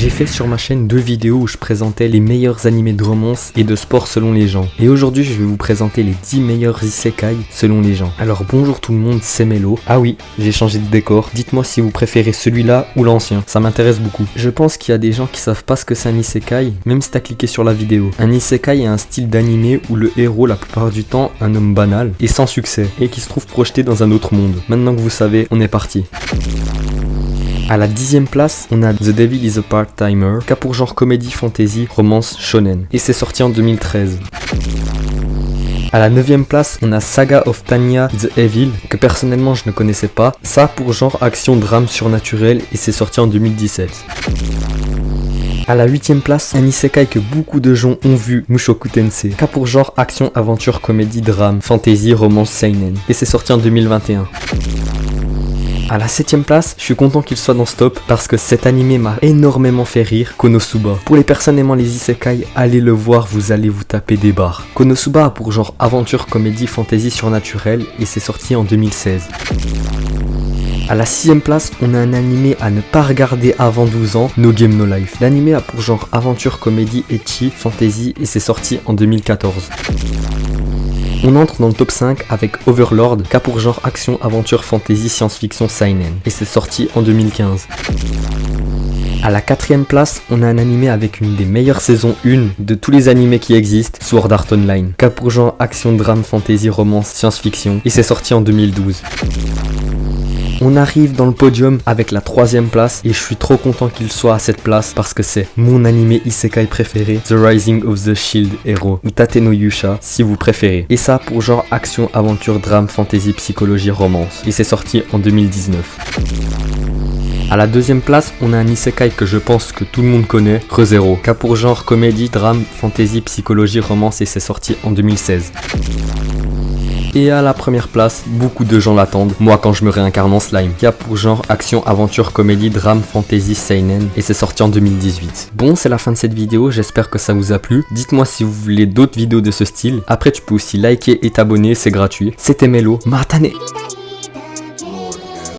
J'ai fait sur ma chaîne 2 vidéos où je présentais les meilleurs animés de romance et de sport selon les gens. Et aujourd'hui je vais vous présenter les 10 meilleurs isekai selon les gens. Alors bonjour tout le monde, c'est Melo. Ah oui, j'ai changé de décor. Dites-moi si vous préférez celui-là ou l'ancien, ça m'intéresse beaucoup. Je pense qu'il y a des gens qui savent pas ce que c'est un isekai, même si t'as cliqué sur la vidéo. Un isekai est un style d'animé où le héros, la plupart du temps, un homme banal, et sans succès, et qui se trouve projeté dans un autre monde. Maintenant que vous savez, on est parti. À la 10e place, on a The Devil is a Part-Timer, cas pour genre comédie, fantasy, romance, shonen. Et c'est sorti en 2013. À la 9e place, on a Saga of Tanya the Evil, que personnellement je ne connaissais pas. Ça pour genre action, drame surnaturel, et c'est sorti en 2017. À la 8e place, un isekai que beaucoup de gens ont vu, Mushoku Tensei, cas pour genre action, aventure, comédie, drame, fantasy, romance, seinen. Et c'est sorti en 2021. À la 7e place, je suis content qu'il soit dans ce top parce que cet animé m'a énormément fait rire, Konosuba. Pour les personnes aimant les isekai, allez le voir, vous allez vous taper des barres. Konosuba a pour genre aventure, comédie, fantasy surnaturelle et c'est sorti en 2016. À la 6e place, on a un animé à ne pas regarder avant 12 ans, No Game No Life. L'animé a pour genre aventure, comédie, ecchi, fantasy et c'est sorti en 2014. On entre dans le top 5 avec Overlord, cas pour genre action, aventure, fantasy, science-fiction, seinen. Et c'est sorti en 2015. À la 4e place, on a un animé avec une des meilleures saisons 1 de tous les animés qui existent, Sword Art Online. Cas pour genre action, drame, fantasy, romance, science-fiction. Et c'est sorti en 2012. On arrive dans le podium avec la 3e place et je suis trop content qu'il soit à cette place parce que c'est mon animé isekai préféré, The Rising of the Shield Hero, ou Tate no Yusha si vous préférez. Et ça pour genre action, aventure, drame, fantasy, psychologie, romance. Et c'est sorti en 2019. À la 2e place, on a un isekai que je pense que tout le monde connaît, Re:Zero, cas pour genre comédie, drame, fantasy, psychologie, romance et c'est sorti en 2016. Et à la première place, beaucoup de gens l'attendent, moi quand je me réincarne en slime, qui a pour genre action, aventure, comédie, drame, fantasy, seinen, et c'est sorti en 2018. Bon, c'est la fin de cette vidéo, j'espère que ça vous a plu. Dites-moi si vous voulez d'autres vidéos de ce style. Après, tu peux aussi liker et t'abonner, c'est gratuit. C'était Melo, Matane.